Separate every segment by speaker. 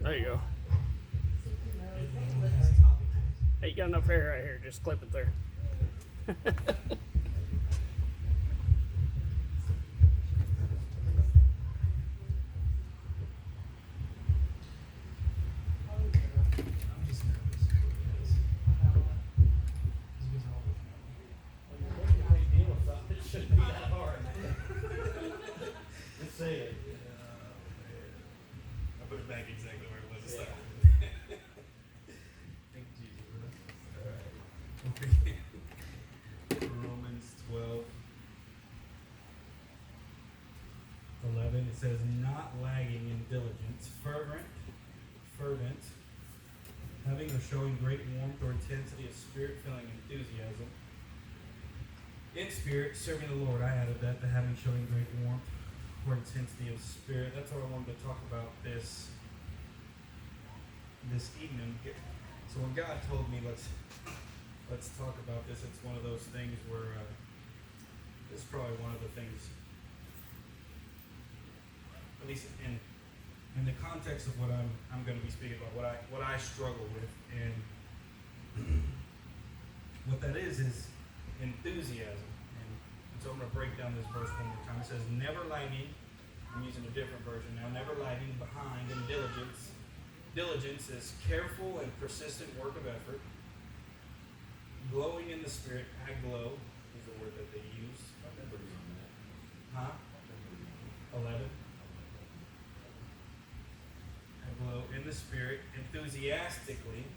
Speaker 1: There you go. Hey, you got enough hair right here. Just clip it there.
Speaker 2: Say it. I put it back exactly where it was this time. Thank you, Jesus. Alright. Romans 12:11. It says, not lagging in diligence, fervent, having or showing great warmth or intensity of spirit, feeling enthusiasm. In spirit, serving the Lord. I added that, the having, showing great warmth or intensity of spirit. That's what I wanted to talk about this evening. So when God told me let's talk about this, it's one of those things where it's probably one of the things, at least in the context of what I'm going to be speaking about, what I struggle with, and what that is enthusiasm. So I'm going to break down this verse one more time. It says, never lagging, I'm using a different version now, never lagging behind in diligence. Diligence is careful and persistent work of effort. Glowing in the spirit, aglow is the word that they use. Huh? 11. Aglow in the spirit, enthusiastically,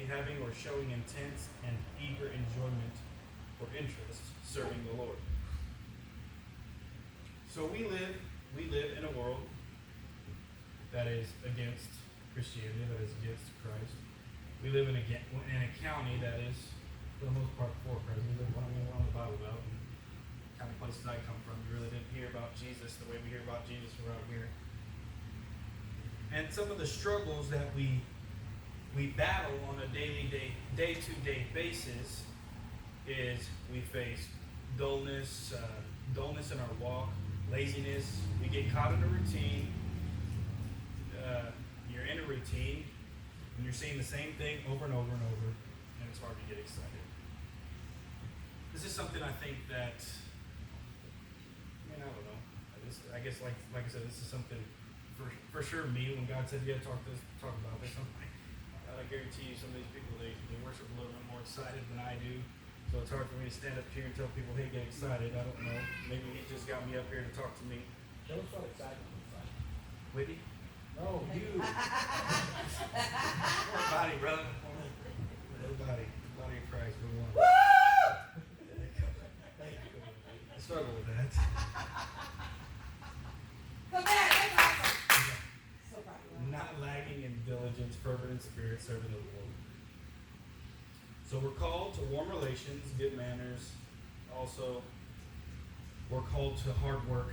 Speaker 2: having or showing intense and eager enjoyment or interest serving the Lord. So we live in a world that is against Christianity, that is against Christ. We live in a county that is, for the most part, for Christ. We live on the Bible Belt, and the kind of places I come from, we really didn't hear about Jesus the way we hear about Jesus around here. And some of the struggles that we battle on a day-to-day basis is we face dullness in our walk, laziness. We get caught in a routine. You're in a routine, and you're seeing the same thing over and over and over, and it's hard to get excited. This is something I think that, I don't know. I guess, like I said, this is something for sure me. When God said, "Yeah, talk about this," I guarantee you, some of these people they worship a little bit more excited than I do. So it's hard for me to stand up here and tell people, hey, get excited. I don't know. Maybe he just got me up here to talk to me.
Speaker 3: Don't start excited.
Speaker 2: Whitney?
Speaker 3: No, you.
Speaker 2: Poor body, brother. Poor body. Body of Christ, we're one. Thank you. I struggle with that. Not lagging in diligence, fervent in spirit, serving the Lord. So we're called to warm relations, good manners. Also, we're called to hard work,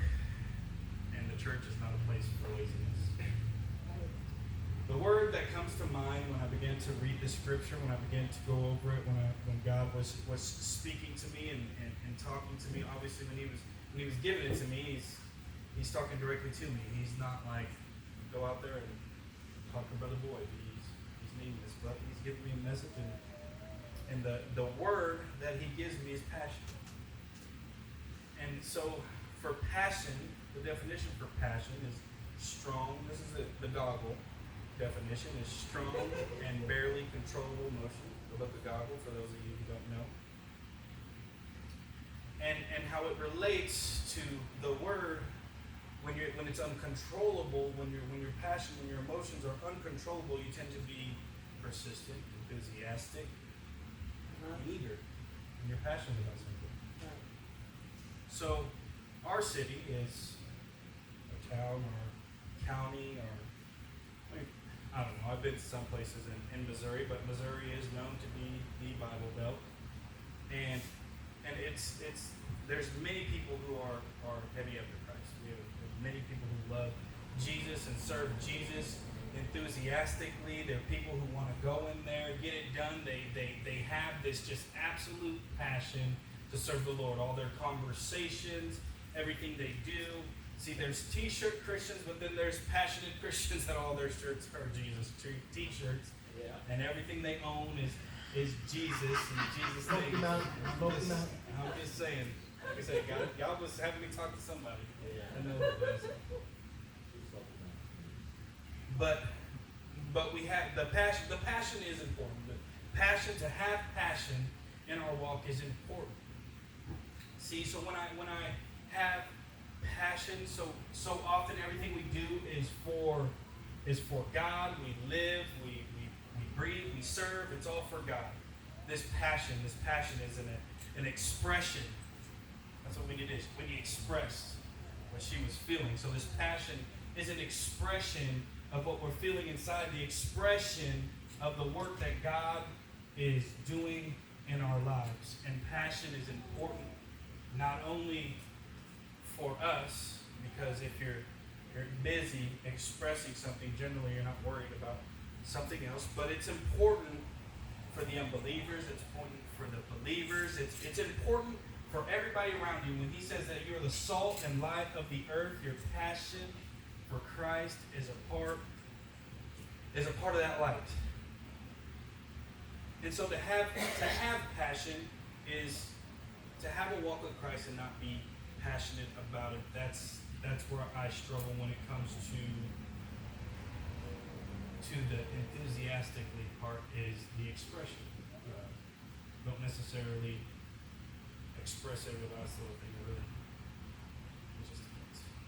Speaker 2: and the church is not a place for laziness. The word that comes to mind when I began to read the scripture, when I began to go over it, when God was speaking to me and talking to me, obviously when he was giving it to me, he's talking directly to me. He's not like, go out there and talk to Brother Boyd. He's needing this, but he's giving me a message, and the word that he gives me is passion. And so for passion, the definition for passion is strong. This is the Goggle definition, is strong and barely controllable emotion. The book of Goggle, for those of you who don't know. And how it relates to the word when it's uncontrollable, when your passion, when your emotions are uncontrollable, you tend to be persistent, enthusiastic, eager, and you're passionate about something. So our city is a town or county or, I don't know, I've been to some places in Missouri, but Missouri is known to be the Bible Belt. And it's there's many people who are heavy after Christ. We have many people who love Jesus and serve Jesus enthusiastically. There are people who want to go in there, get it done. They have this just absolute passion to serve the Lord. All their conversations, everything they do See, there's t-shirt Christians, but then there's passionate Christians that all their shirts are Jesus t-shirts,
Speaker 3: Yeah.
Speaker 2: and everything they own is Jesus and Jesus
Speaker 3: Smoky
Speaker 2: things.
Speaker 3: Mountain, Smoky Mountain.
Speaker 2: I'm just saying. Like I said, y'all was having me talk to somebody.
Speaker 3: Yeah.
Speaker 2: I know it was. But we have the passion. The passion is important. The passion, to have passion in our walk, is important. See, so when I have passion, so often everything we do is for God. We live, we breathe, we serve. It's all for God. This passion is an expression. That's what Winnie did. Winnie expressed what she was feeling. So this passion is an expression of what we're feeling inside, the expression of the work that God is doing in our lives. And passion is important not only for us, because if you're busy expressing something, generally you're not worried about something else, but it's important for the unbelievers, it's important for the believers, it's important for everybody around you. When he says that you're the salt and light of the earth, your passion for Christ is a part of that light. And so to have passion is to have a walk with Christ and not be passionate about it. That's where I struggle when it comes to the enthusiastically part, is the expression. Don't necessarily express it with us little thing. Really, it's just,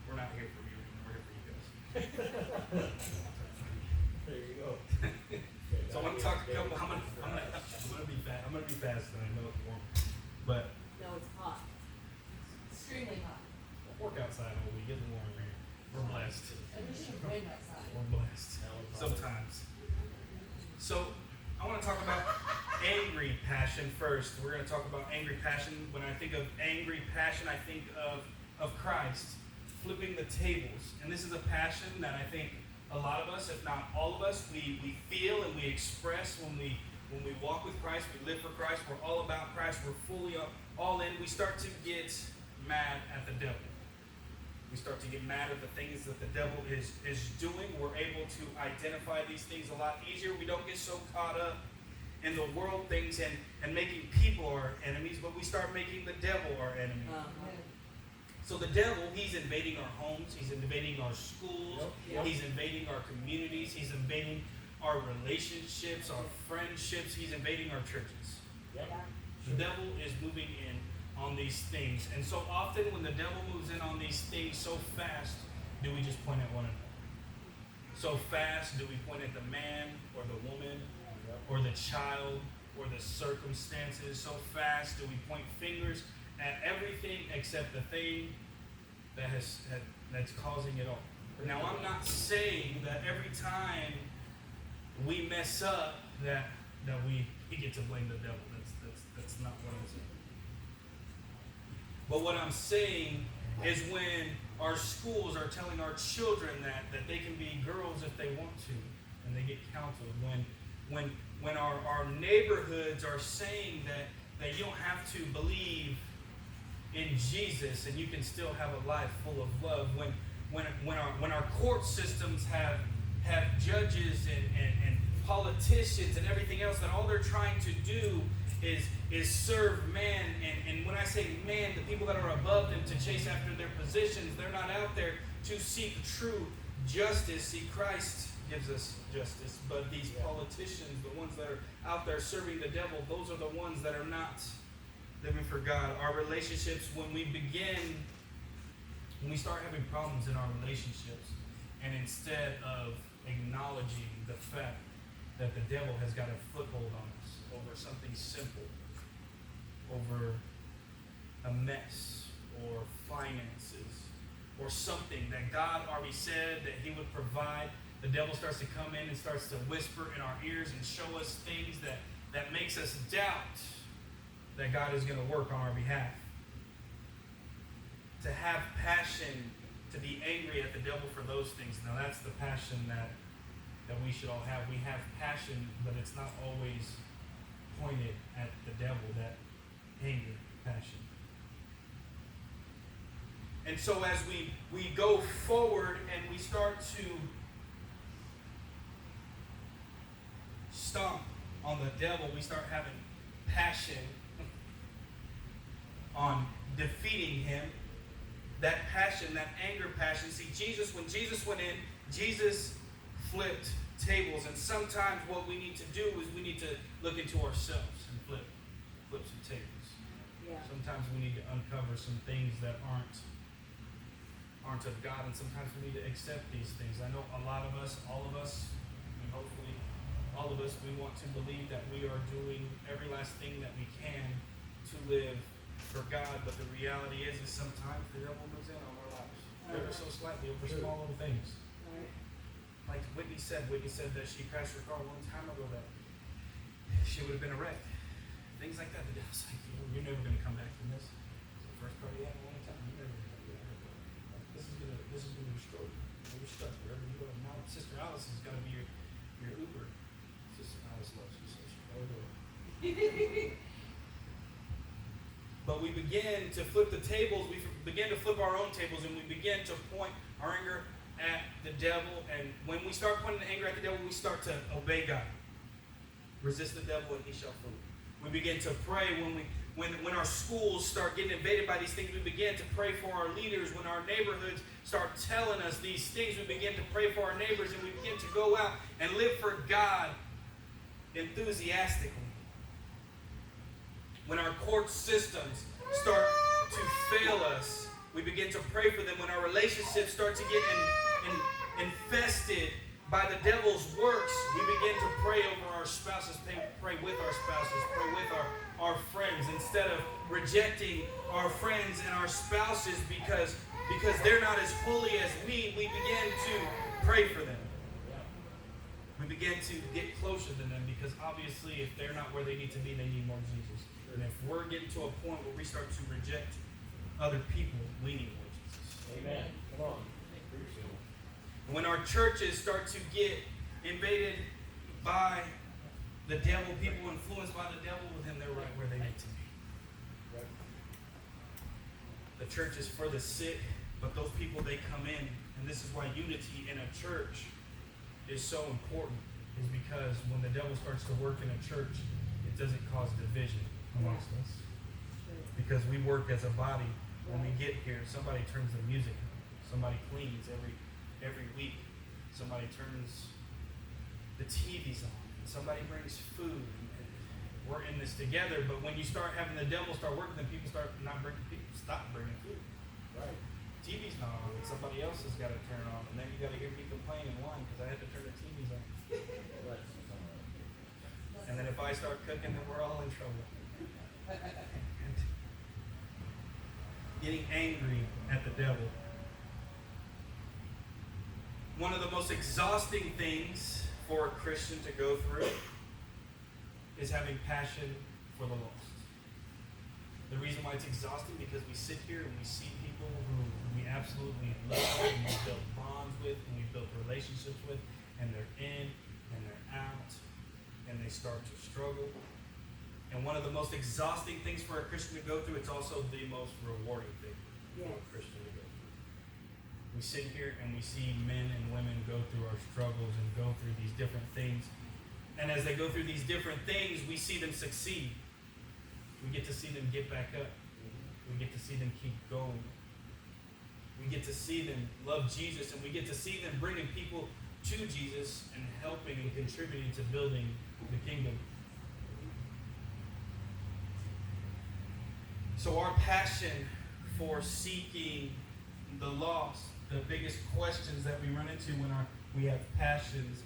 Speaker 2: we're not here for you. We're here for you guys.
Speaker 3: There you go.
Speaker 2: So I'm gonna talk. I'm gonna be fast. I'm gonna be fast. And I know it's warm, but
Speaker 4: No, it's hot. Extremely hot.
Speaker 2: work outside all week. It's warm here. We're blessed.
Speaker 4: I wish you would wait outside.
Speaker 2: We're blessed. Sometimes. So I want to talk about angry passion first. We're going to talk about angry passion. When I think of angry passion, I think of Christ flipping the tables. And this is a passion that I think a lot of us, if not all of us, we feel and we express when we walk with Christ, we live for Christ, we're all about Christ, we're fully all in. We start to get mad at the devil. We start to get mad at the things that the devil is doing. We're able to identify these things a lot easier. We don't get so caught up in the world things and making people our enemies, but we start making the devil our enemy. So the devil, he's invading our homes, he's invading our schools,
Speaker 3: Yep.
Speaker 2: he's invading our communities, he's invading our relationships, our friendships, he's invading our churches.
Speaker 3: Yep.
Speaker 2: The devil is moving in on these things. And so often when the devil moves in on these things, so fast do we just point at one another. So fast do we point at the man or the woman or the child or the circumstances. So fast do we point fingers at everything except the thing that's causing it all. Now I'm not saying that every time we mess up that we get to blame the devil. That's not what I'm saying. But what I'm saying is when our schools are telling our children that they can be girls if they want to, and they get counseled. When our neighborhoods are saying that you don't have to believe in Jesus and you can still have a life full of love. When our court systems have judges and politicians and everything else, that all they're trying to do is serve man, and when I say man, the people that are above them, to chase after their positions. They're not out there to seek true justice. See, Christ gives us justice, but these politicians, the ones that are out there serving the devil, those are the ones that are not living for God. Our relationships, when we start having problems in our relationships, and instead of acknowledging the fact that the devil has got a foothold on us over something simple, over a mess or finances or something that God already said that he would provide, the devil starts to come in and starts to whisper in our ears and show us things that makes us doubt that God is going to work on our behalf. To have passion, to be angry at the devil for those things. Now that's the passion that we should all have. We have passion, but it's not always pointed at the devil, that anger, passion. And so as we go forward and we start to stomp on the devil, we start having passion on defeating him. That passion, that anger passion. See, when Jesus went in, Jesus flipped tables. And sometimes what we need to do is we need to look into ourselves and flip some tables.
Speaker 4: Yeah.
Speaker 2: Sometimes we need to uncover some things that aren't of God, and sometimes we need to accept these things. I know a lot of us, all of us, and hopefully all of us, we want to believe that we are doing every last thing that we can to live for God, but the reality is sometimes the devil moves in on our lives, ever so slightly, over small little things.
Speaker 4: Right.
Speaker 2: Like Whitney said that she crashed her car one time ago, that she would have been a wreck. Things like that. The devil's like, you're never going to come back from this. It's the first party you have in a long time. You're never going to come back. This is going to destroy you. You're stuck wherever you go. Now Sister Alice is going to be your Uber. Sister Alice loves you, so she'll go do it. But we begin to flip the tables. We begin to flip our own tables, and we begin to point our anger at the devil. And when we start pointing the anger at the devil, we start to obey God. Resist the devil, and he shall flee. We begin to pray when our schools start getting invaded by these things. We begin to pray for our leaders. When our neighborhoods start telling us these things, we begin to pray for our neighbors, and we begin to go out and live for God enthusiastically. When our court systems start to fail us, we begin to pray for them. When our relationships start to get infested by the devil's works, we begin to pray over our spouses, pray with our spouses, pray with our friends. Instead of rejecting our friends and our spouses because they're not as holy as we begin to pray for them. We begin to get closer to them, because obviously if they're not where they need to be, they need more Jesus. And if we're getting to a point where we start to reject other people, we need more Jesus.
Speaker 3: Amen. Come on.
Speaker 2: When our churches start to get invaded by the devil, people influenced by the devil, then they're right where they need to be. The church is for the sick, but those people, they come in. And this is why unity in a church is so important, is because when the devil starts to work in a church, it doesn't cause division amongst us. Because we work as a body. When we get here, somebody turns the music on. Somebody cleans every week. Somebody turns the TVs on. Somebody brings food. And we're in this together. But when you start having the devil start working, then people stop bringing food. Right. TV's not on, and somebody else has got to turn it on, and then you got to hear me complain and whine because I had to turn the TVs on. And then if I start cooking, then we're all in trouble. And getting angry at the devil. One of the most exhausting things for a Christian to go through is having passion for the lost. The reason why it's exhausting, because we sit here and we see people who we absolutely love and we build bonds with and we build relationships with, and they're in and they're out and they start to struggle. And one of the most exhausting things for a Christian to go through, it's also the most rewarding thing for a Christian to go through. We sit here and we see men and women go through our struggles and go through these different things. And as they go through these different things, we see them succeed. We get to see them get back up. We get to see them keep going. We get to see them love Jesus, and we get to see them bringing people to Jesus and helping and contributing to building the kingdom. So our passion for seeking the lost, the biggest questions that we run into when we have passions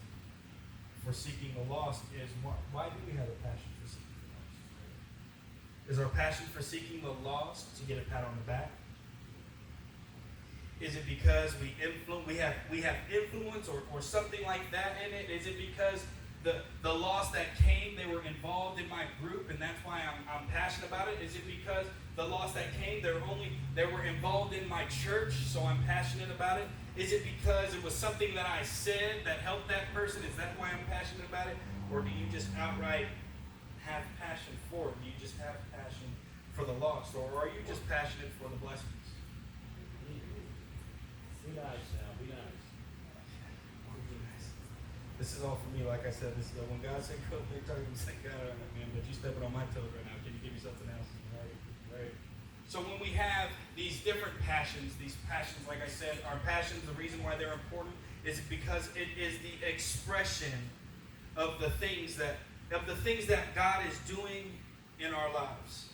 Speaker 2: for seeking the lost is, why do we have a passion for seeking the lost? Is our passion for seeking the lost to get a pat on the back? Is it because we have influence or something like that in it? Is it because the lost that came, they were involved in my group, and that's why I'm passionate about it? Is it because the lost that came, they were involved in my church, so I'm passionate about it? Is it because it was something that I said that helped that person? Is that why I'm passionate about it? Or do you just outright have passion for it? Do you just have passion for the lost? Or are you just passionate for the blessings?
Speaker 3: Be nice now, be nice.
Speaker 2: This is all for me, like I said. This is when God said go, they're talking to say, God, all right, man, but you stepping on my toes right now. Can you give me something else? Right. So when we have these different passions, like I said, our passions, the reason why they're important is because it is the expression of the things that God is doing in our lives.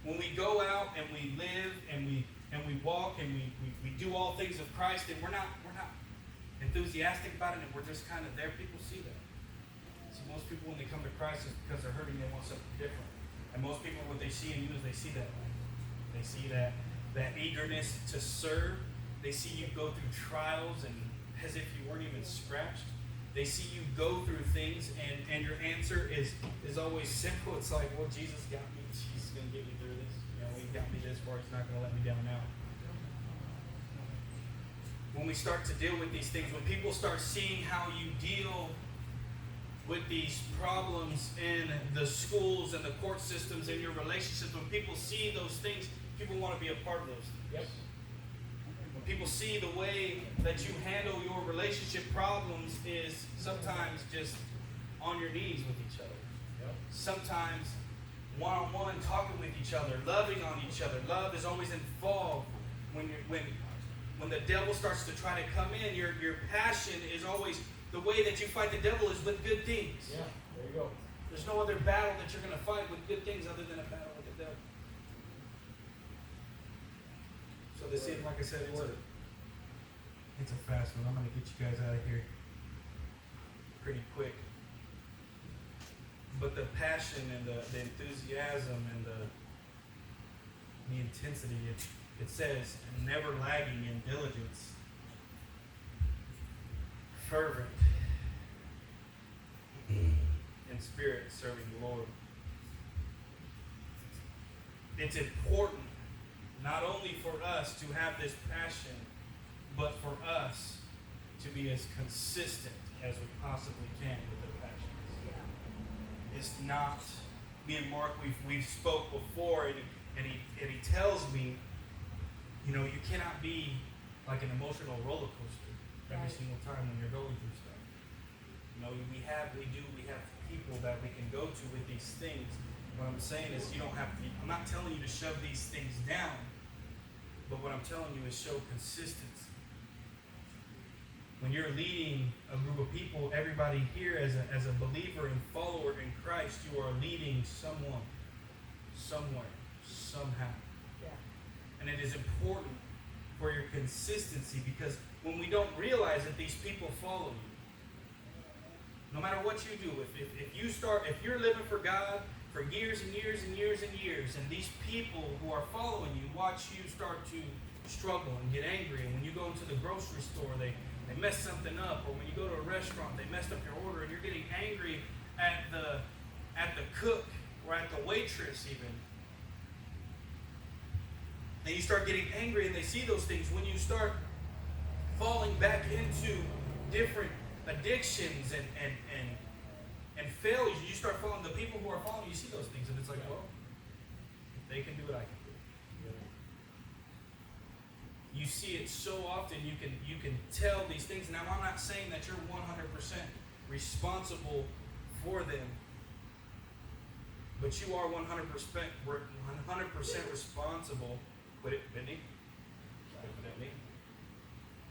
Speaker 2: When we go out and we live and we walk and we do all things of Christ, and we're not enthusiastic about it, and we're just kind of there, people see that. See, most people when they come to Christ is because they're hurting, they want something different. And most people, what they see in you is they see that light. They see that eagerness to serve. They see you go through trials and as if you weren't even scratched. They see you go through things, and your answer is always simple. It's like, well, Jesus got me. He's going to get me through this. You know, he got me this far. He's not going to let me down now. When we start to deal with these things, when people start seeing how you deal with these problems in the schools and the court systems and your relationships, when people see those things, people want to be a part of those things.
Speaker 3: Yep.
Speaker 2: When people see the way that you handle your relationship problems is sometimes just on your knees with each other.
Speaker 3: Yep.
Speaker 2: Sometimes one-on-one, talking with each other, loving on each other. Love is always involved when the devil starts to try to come in. Your passion is always, the way that you fight the devil is with good things.
Speaker 3: Yeah, there you go.
Speaker 2: There's no other battle that you're going to fight with good things other than a battle with the devil. So this is, like I said, it's a fast one. I'm going to get you guys out of here pretty quick. But the passion and the enthusiasm and the intensity, it says, never lagging in diligence, fervent in spirit, serving the Lord. It's important not only for us to have this passion, but for us to be as consistent as we possibly can with the passion. It's not, me and Mark, we've spoke before, and he tells me, you know, you cannot be like an emotional roller coaster every single time when you're going through stuff. You know, we have people that we can go to with these things. What I'm saying is you don't have to, I'm not telling you to shove these things down, but what I'm telling you is show consistency. When you're leading a group of people, everybody here as a believer and follower in Christ, you are leading someone, somewhere, somehow.
Speaker 4: Yeah.
Speaker 2: And it is important for your consistency, because when we don't realize that these people follow you, no matter what you do, if you're living for God for years and years and years and years, and these people who are following you watch you start to struggle and get angry, and when you go into the grocery store, they mess something up, or when you go to a restaurant, they messed up your order, and you're getting angry at the cook or at the waitress even. And you start getting angry, and they see those things. When you start falling back into different addictions and failures, you start following the people who are following you, see those things, and it's like, well, if they can do it, I can do it. You see it so often. You can tell these things. Now, I'm not saying that you're 100% responsible for them, but you are 100% responsible. Quit it, Whitney. Quit at me.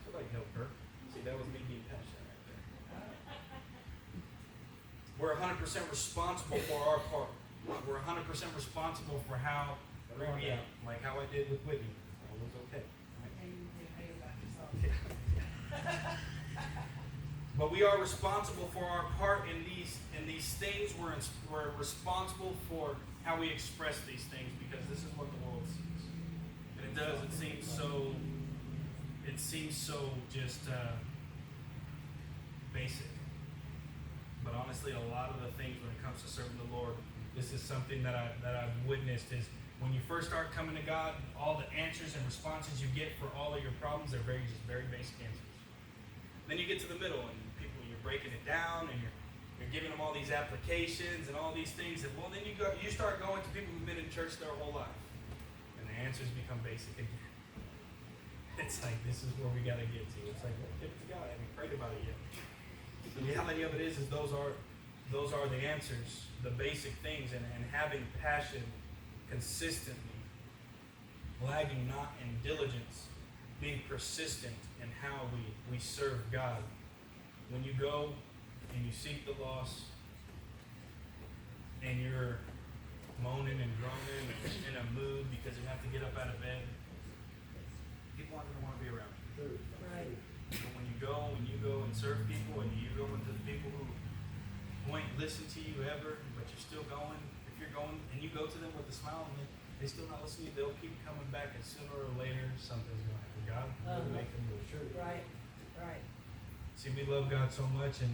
Speaker 2: Somebody help her. See, that was me being passionate right there. We're 100% responsible for our part. We're 100% responsible for how we react, like how I did with Whitney. It was okay. But we are responsible for our part in these things. We're responsible for how we express these things, because this is what the world sees. And it does. It seems so just basic. But honestly, a lot of the things when it comes to serving the Lord, this is something that I've witnessed is when you first start coming to God, all the answers and responses you get for all of your problems are very basic answers. Then you get to the middle, and you're breaking it down, and you're giving them all these applications and all these things, and well, then you start going to people who've been in church their whole life, and the answers become basic again. It's like, this is where we got to get to. It's like, well, give it to God. I haven't prayed about it yet. The reality of it is those are the answers, the basic things, and having passion consistently, lagging not in diligence, being persistent in how we serve God. When you go and you seek the lost, and you're moaning and groaning and in a mood because you have to get up out of bed, people aren't going to want to be around you.
Speaker 4: Right.
Speaker 2: But when you go and serve people, and you go into the people who ain't listen to you ever, but you're still going, if you're going and you go to them with a smile and they still not listen to you, they'll keep coming back, and sooner or later something's going to happen. God will make them move. Sure.
Speaker 4: Right. Right.
Speaker 2: See, we love God so much, and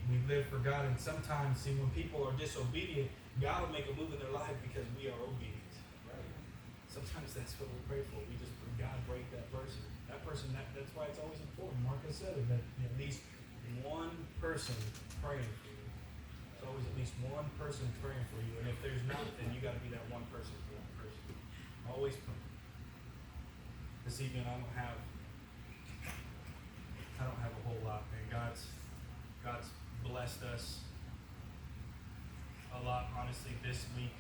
Speaker 2: we live for God, and sometimes, see, when people are disobedient, God will make a move in their life because we are obedient.
Speaker 3: Right.
Speaker 2: Sometimes that's what we pray for. We just pray, God, break that person. That's why it's always important. Marcus said it, that at least one person praying for you. It's always at least one person praying for you. And if there's not, then you got to be that one person for that person. Always pray. This evening I don't have a whole lot, man. God's blessed us a lot, honestly, this week.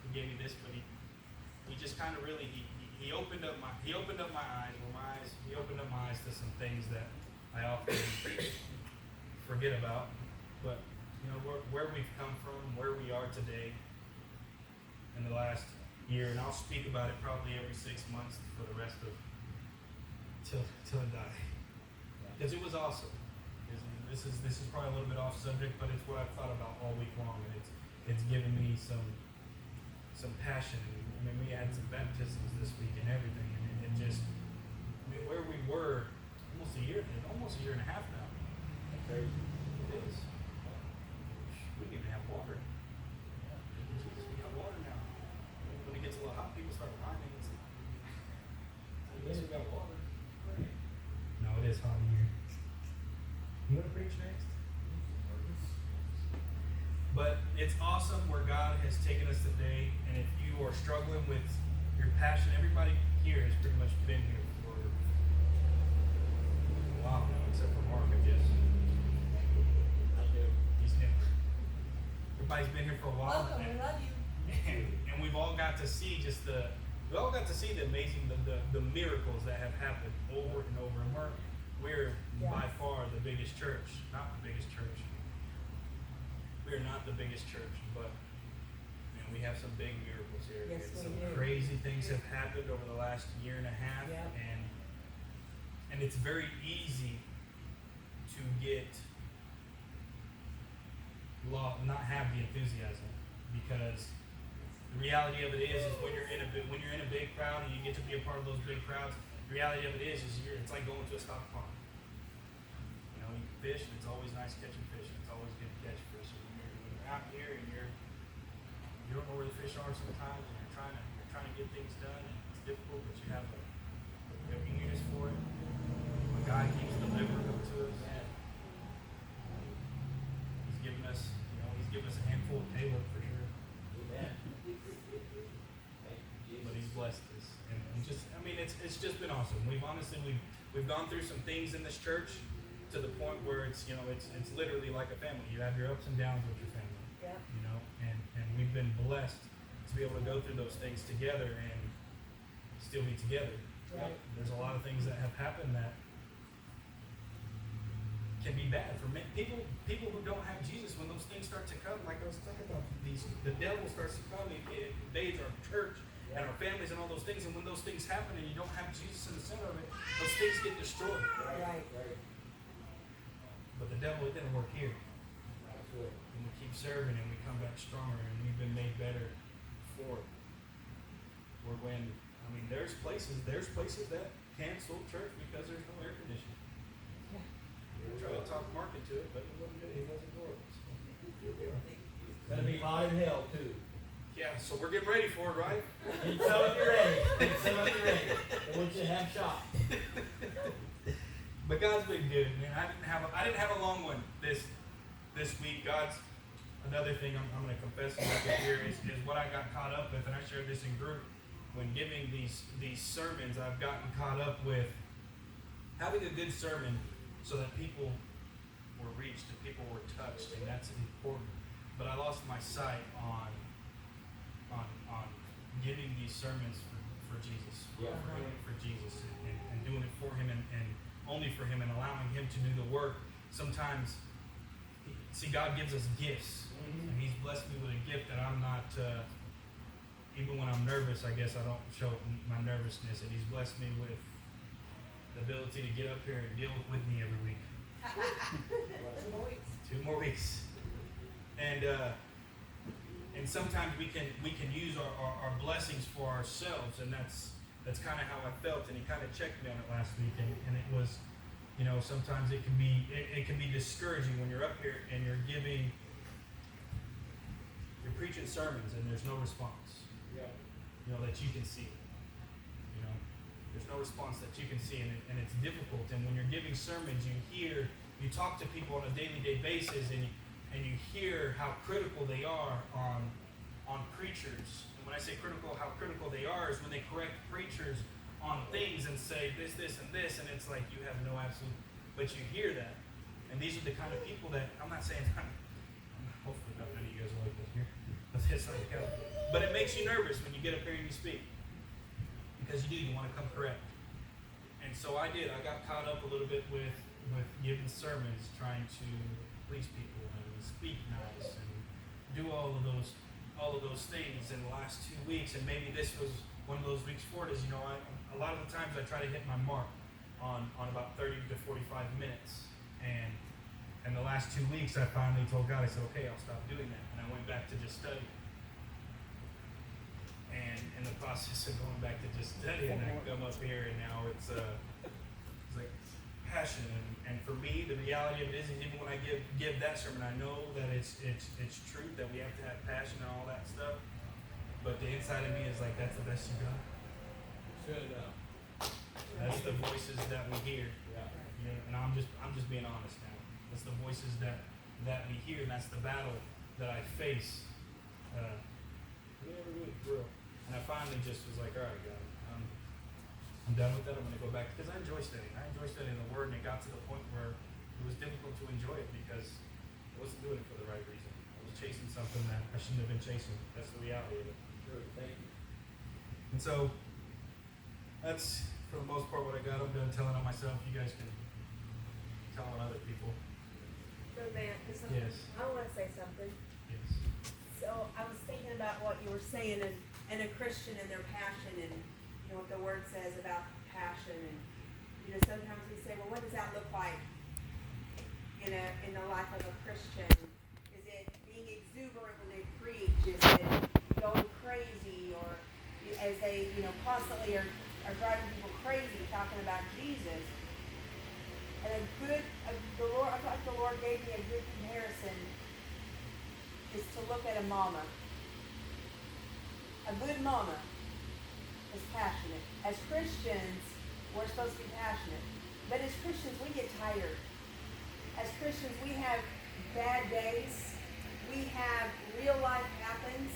Speaker 2: He gave me this, but he just kind of really he opened up my eyes. He opened up my eyes to some things that I often forget about. But you know where we've come from, where we are today, in the last year, and I'll speak about it probably every 6 months for the rest of till I die, because it was awesome. This is probably a little bit off subject, but it's what I've thought about all week long, and it's given me some passion. I mean, we had some baptisms this week and everything, and it just, I mean, where we were almost a year and a half now.
Speaker 3: Crazy.
Speaker 2: It is. We didn't even have water. Jesus, we got water now. When it gets a little hot, people start rhyming. I guess we got water. No, it is hot in here. You want to preach next? But it's awesome where God has taken us today, and if you are struggling with your passion, everybody here has pretty much been here for a while now, except for Mark, I guess. He's new. Everybody's been here for a while.
Speaker 4: Welcome. We love you.
Speaker 2: And we've all got to see the amazing, the miracles that have happened over and over. And we're by far the biggest church, not the biggest church. We are not the biggest church, but man, we have some big miracles here.
Speaker 4: Yes, we
Speaker 2: Some
Speaker 4: do.
Speaker 2: crazy things have happened over the last year and a half,
Speaker 4: Yep.
Speaker 2: and it's very easy to get not have the enthusiasm, because the reality of it is when you're in a big crowd and you get to be a part of those big crowds, the reality of it is it's like going to a stock pond. You know, you fish, and it's always nice catching fish, and it's always good to catch fish. And when you're out here and you don't know where the fish are sometimes, and you're trying to get things done, and it's difficult, but you have a eagerness for it. But God keeps delivering them to us. He's given us a handful of Caleb for sure.
Speaker 3: Amen.
Speaker 2: But he's blessed us, and it's just been awesome. We've gone through some things in this church to the point where it's literally like a family. You have your ups and downs with your family.
Speaker 4: Yeah.
Speaker 2: You know, and we've been blessed to be able to go through those things together and still be together.
Speaker 4: Right.
Speaker 2: There's a lot of things that have happened that can be bad for people who don't have Jesus. When those things start to come, like I was talking about, the devil starts to come, it invades our church and our families and all those things. And when those things happen and you don't have Jesus in the center of it, those things get destroyed.
Speaker 4: Right.
Speaker 2: But the devil, it didn't work here.
Speaker 3: Absolutely.
Speaker 2: And we keep serving, and we come back stronger, and we've been made better for it. Or when, there's places that cancel church because there's no air conditioning. We try to talk Mark into it, but he wasn't for it. So here we are.
Speaker 3: It's gonna be hot in hell too.
Speaker 2: Yeah, so we're getting ready for it, right?
Speaker 3: Get some of you ready. Get some of you ready. I want you to have shots.
Speaker 2: But God's been good, man. I didn't have a long one this week. God's another thing I'm going to confess about here is what I got caught up with, and I shared this in group. when giving these sermons, I've gotten caught up with having a good sermon so that people were reached and people were touched, and that's important. But I lost my sight on giving these sermons for Jesus,
Speaker 3: Yeah.
Speaker 2: for doing it for Jesus, and doing it for Him, and only for Him, and allowing Him to do the work. Sometimes, see, God gives us gifts, and He's blessed me with a gift that I'm not. Even when I'm nervous, I guess I don't show my nervousness, and He's blessed me with the ability to get up here and deal with me every week. 2 more weeks. And sometimes we can use our blessings for ourselves, and that's kind of how I felt. And He kind of checked me on it last week, and it was, sometimes it can be discouraging when you're up here and you're preaching sermons and there's no response. That you can see. There's no response that you can see, and it's difficult. And when you're giving sermons, you talk to people on a day-to-day basis, and you hear how critical they are on preachers. And when I say how critical they are is when they correct preachers on things and say this, and this, and it's like you have no absolute, but you hear that. And these are the kind of people that, I'm not saying, hopefully not many of you guys are like this here, but it makes you nervous when you get up here and you speak. Because you want to come correct. And so I did. I got caught up a little bit with giving sermons, trying to please people and speak nice and do all of those things in the last 2 weeks. And maybe this was one of those weeks for it. Is a lot of the times I try to hit my mark on about 30 to 45 minutes. And in the last 2 weeks, I finally told God, I said, okay, I'll stop doing that. And I went back to just study. And in the process of going back to just studying, I come up here and now it's like passion. And for me, the reality of it is even when I give that sermon, I know that it's truth that we have to have passion and all that stuff. But the inside of me is like, that's the best you got.
Speaker 3: Good enough.
Speaker 2: That's the voices that we hear. And I'm just being honest now. That's the voices that we hear, and that's the battle that I face. And I finally just was like, all right, God, I'm done with that. I'm going to go back because I enjoy studying. I enjoy studying the Word, and it got to the point where it was difficult to enjoy it because I wasn't doing it for the right reason. I was chasing something that I shouldn't have been chasing. That's the reality of it.
Speaker 3: Sure, thank you.
Speaker 2: And so that's, for the most part, what I got. I'm done telling on myself. You guys can tell on other people.
Speaker 5: So, Matt,
Speaker 2: Yes.
Speaker 5: I want to say something.
Speaker 2: Yes.
Speaker 5: So I was thinking about what you were saying, and a Christian and their passion, and what the Word says about passion, and sometimes we say, well, what does that look like in the life of a Christian? Is it being exuberant when they preach? Is it going crazy, or as they constantly are driving people crazy talking about Jesus? And I feel like the Lord gave me a good comparison is to look at a mama. A good mama is passionate. As Christians, we're supposed to be passionate. But as Christians, we get tired. As Christians, we have bad days. We have real life happens.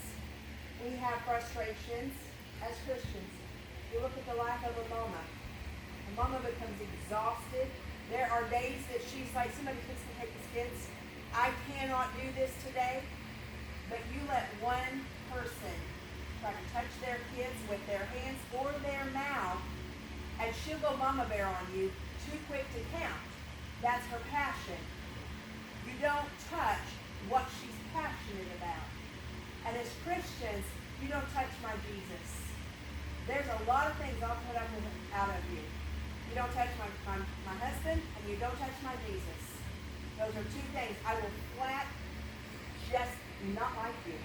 Speaker 5: We have frustrations. As Christians, you look at the life of a mama. A mama becomes exhausted. There are days that she's like, somebody fix to take the kids. I cannot do this today. But you let one person try to touch their kids with their hands or their mouth, and she'll go mama bear on you too quick to count. That's her passion. You don't touch what she's passionate about. And as Christians, you don't touch my Jesus. There's a lot of things I'll put up out of you. You don't touch my husband, and you don't touch my Jesus. Those are two things. I will flat just not like you.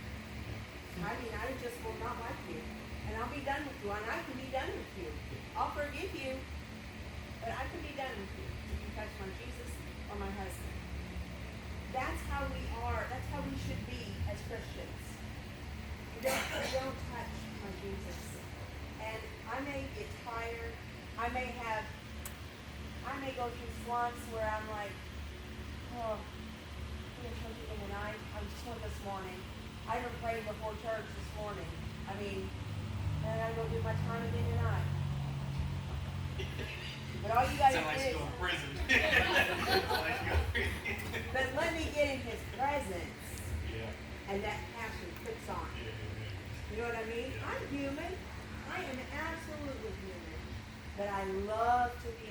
Speaker 5: I just will not like you. And I'll be done with you. And I can be done with you. I'll forgive you. But I can be done with you if you touch my Jesus or my husband. That's how we are. That's how we should be as Christians. You don't touch my Jesus. And I may get tired. I may go through slumps where I'm like, oh, I'm going to tell you tonight. I just went this morning. I even prayed before church this morning. I mean, and I go do my time again tonight. But all you gotta
Speaker 6: Sound like
Speaker 5: do
Speaker 6: she's
Speaker 5: is,
Speaker 6: going to prison. Sound like she's going to prison.
Speaker 5: but let me get in his presence,
Speaker 2: Yeah.
Speaker 5: and that passion clicks on. You know what I mean? I'm human. I am absolutely human. But I love to be